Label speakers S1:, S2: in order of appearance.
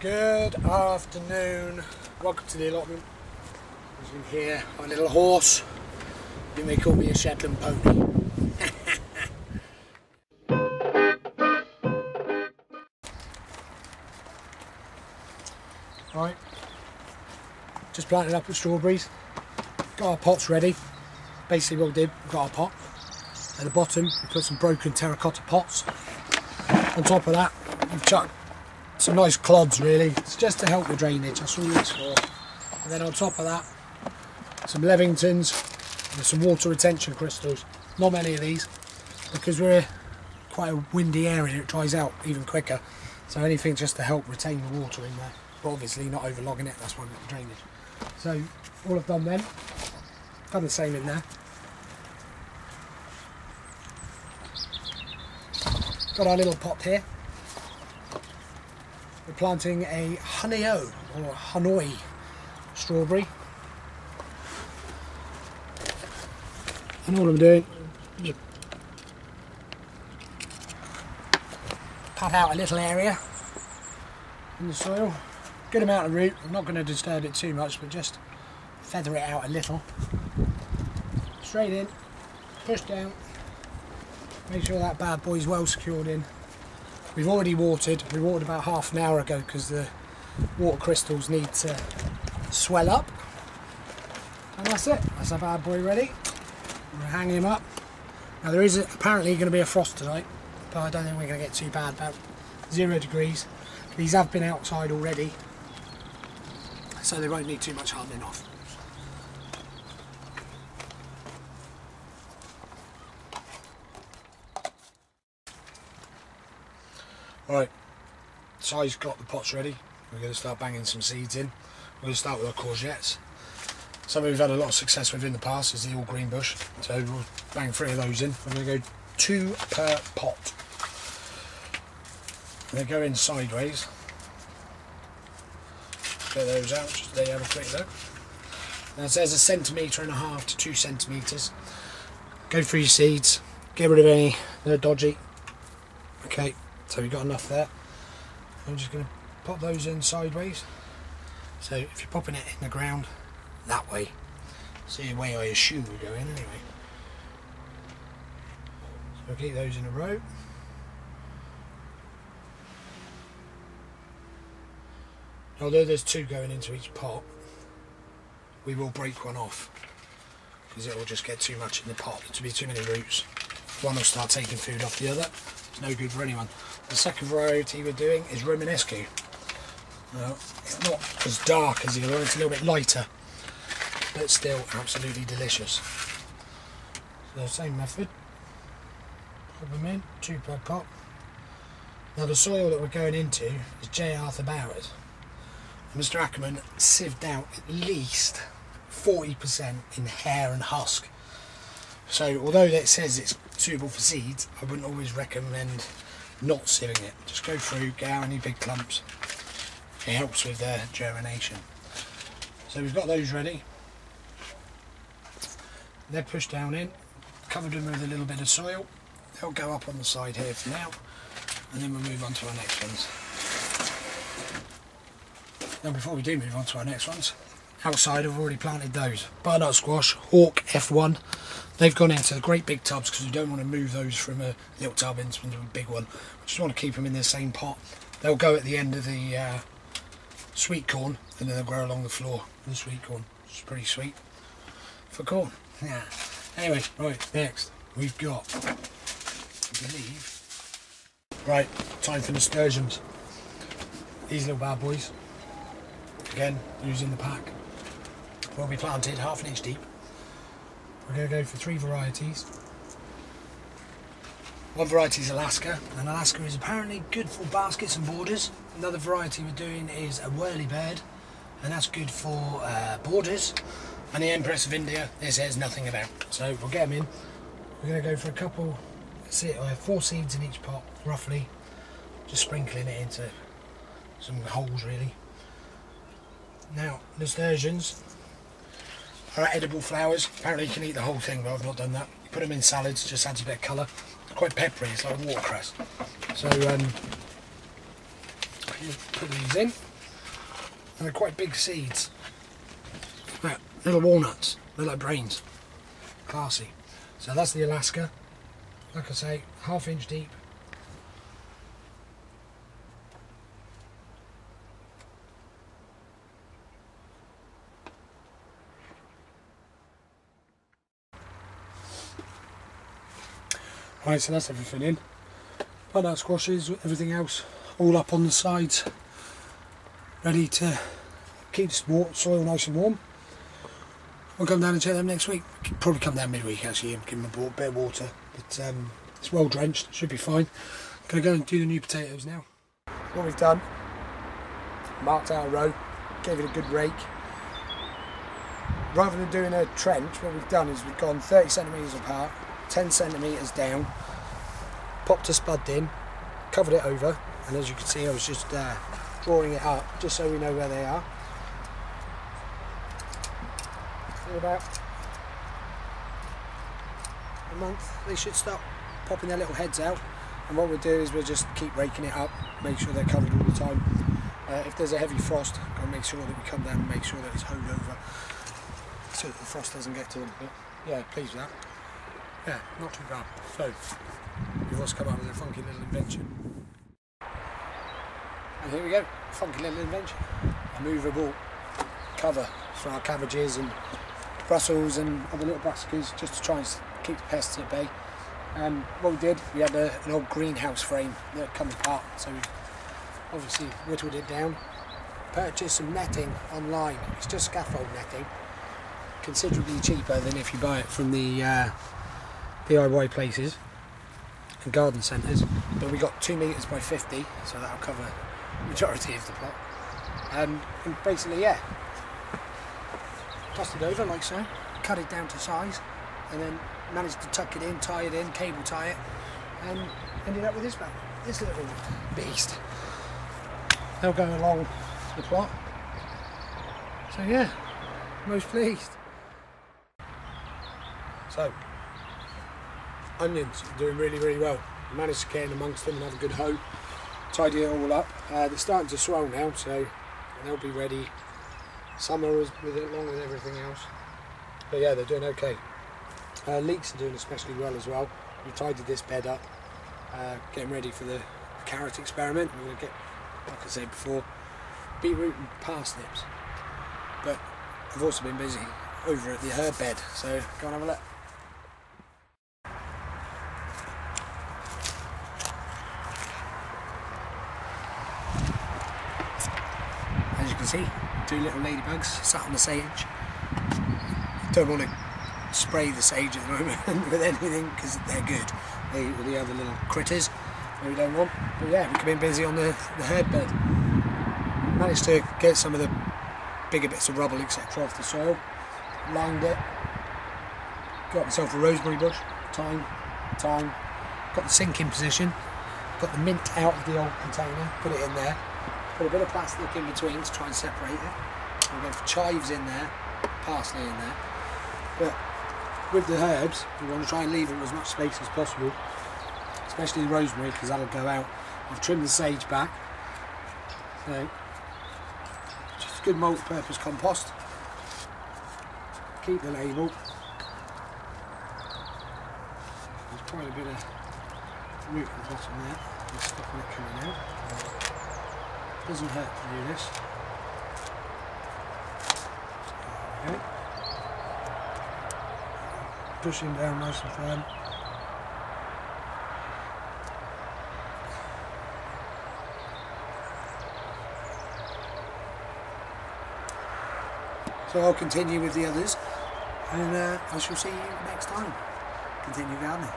S1: Good afternoon, welcome to the allotment. As you can hear, my little horse. You may call me a Shetland pony. Right, just planted up the strawberries. Got our pots ready. Basically what we did, we got our pot. At the bottom we put some broken terracotta pots. On top of that we've chucked some nice clods really. It's just to help the drainage, that's all it's for. And then on top of that, some Levingtons and some water retention crystals. Not many of these, because we're quite a windy area, it dries out even quicker. So anything just to help retain the water in there. But obviously not overlogging it, that's why we've got the drainage. So all I've done then, done the same in there. Got our little pot here. We're planting a Honey-O or Hanoi strawberry. And all I'm doing is cut out a little area in the soil. Good amount of root. I'm not going to disturb it too much, but just feather it out a little. Straight in, push down. Make sure that bad boy's well secured in. We've already watered. We watered about half an hour ago because the water crystals need to swell up. And that's it. That's our bad boy ready. We'll hang him up. Now there is apparently going to be a frost tonight, but I don't think we're going to get too bad. About 0 degrees. These have been outside already, so they won't need too much hardening off. Right, Si's got the pots ready. We're going to start banging some seeds in. We're going to start with our courgettes. Something we've had a lot of success with in the past is the all green bush. So we'll bang 3 of those in. We're going to go 2 per pot. They go in sideways. Get those out, just there you have a quick look. Now it says 1.5 centimetres to 2 centimetres. Go through your seeds, get rid of any that are dodgy. Okay, so we've got enough there. I'm just going to pop those in sideways. So if you're popping it in the ground that way, see the way I assume we go in anyway. So we'll keep those in a row. Although there's 2 going into each pot, we will break one off because it will just get too much in the pot. There'll be too many roots. One will start taking food off the other. It's no good for anyone. The second variety we're doing is Romanesque. Now, it's not as dark as the other one, it's a little bit lighter, but still absolutely delicious. So same method. Pop them in, 2 per pot. Now the soil that we're going into is J. Arthur Bowers. Mr. Ackerman sieved out at least 40% in hair and husk. So although it says it's suitable for seeds, I wouldn't always recommend not sieving it. Just go through, get out any big clumps. It helps with their germination. So we've got those ready. They're pushed down in, covered them with a little bit of soil. They'll go up on the side here for now, and then we'll move on to our next ones. Now before we do move on to our next ones, outside I've already planted those. Butternut squash, Hawk F1. They've gone into the great big tubs because we don't want to move those from a little tub into a big one. We just want to keep them in the same pot. They'll go at the end of the sweet corn, and then they'll grow along the floor of the sweet corn. It's pretty sweet for corn. Yeah. Anyway, right, next we've got, I believe, right, time for nasturtiums. These little bad boys. Again, using the pack, will be planted 1/2 inch deep. We're going to go for 3 varieties. One variety is Alaska, and Alaska is apparently good for baskets and borders. Another variety we're doing is a whirlybird, and that's good for borders. And the Empress of India, this says nothing about. So we'll get them in. We're going to go for a couple, I have 4 seeds in each pot, roughly. Just sprinkling it into some holes really. Now, nasturtiums are edible flowers. Apparently you can eat the whole thing, but I've not done that. You put them in salads, just adds a bit of colour. It's quite peppery, it's like watercress. So, you put these in. And they're quite big seeds. Look, little walnuts, they're like brains. Classy. So that's the Alaska. Like I say, 1/2 inch deep. Right, so that's everything in. Butternut squashes, everything else, all up on the sides, ready to keep the soil nice and warm. We'll come down and check them next week. Probably come down midweek actually and give them a bit of water, but it's well drenched, should be fine. Gonna go and do the new potatoes now. What we've done, marked out a row, gave it a good rake. Rather than doing a trench, what we've done is we've gone 30 centimetres apart, 10 centimetres down, popped a spud in, covered it over, and as you can see I was just drawing it up just so we know where they are. In about a month they should start popping their little heads out, and what we'll do is we'll just keep raking it up, make sure they're covered all the time. If there's a heavy frost, I'll make sure that we come down and make sure that it's hoed over so that the frost doesn't get to them. But yeah, pleased with that. Yeah, not too bad. So, we've also come up with a funky little invention. And here we go, funky little invention. A movable cover for our cabbages and Brussels and other little brassicas, just to try and keep the pests at bay. What we did, we had an old greenhouse frame that had come apart, so we obviously whittled it down. Purchased some netting online. It's just scaffold netting, considerably cheaper than if you buy it from the DIY places and garden centres, but we got 2 metres by 50, so that'll cover the majority of the plot. And basically, yeah, tossed it over like so, cut it down to size, and then managed to tuck it in, tie it in, cable tie it, and ended up with this little beast. They'll go along the plot. So yeah, most pleased. So, onions are doing really, really well. I managed to get in amongst them and have a good hoe, tidy it all up. They're starting to swell now, so they'll be ready summer with it, along with everything else. But yeah, they're doing okay. Leeks are doing especially well as well. We tidied this bed up, getting ready for the carrot experiment. We're going to get, like I said before, beetroot and parsnips. But I've also been busy over at the herb bed, so go and have a look. As you can see, 2 little ladybugs sat on the sage. Don't want to spray the sage at the moment with anything because they're good. They eat all the other little critters that we don't want. But yeah, we've been busy on the herb bed. Managed to get some of the bigger bits of rubble etc. off the soil. Lined it. Got myself a rosemary bush. Thyme. Got the sink in position. Got the mint out of the old container. Put it in there. Put a bit of plastic in between to try and separate it. We'll go for chives in there, parsley in there. But with the herbs, we want to try and leave them as much space as possible, especially the rosemary because that'll go out. I've trimmed the sage back. So, just good multi-purpose compost. Keep the label. There's quite a bit of root at the bottom there. There's stopping it coming out. Doesn't hurt to do this. Okay. Push him down nice and firm. So I'll continue with the others, and I shall see you next time. Continue gardening.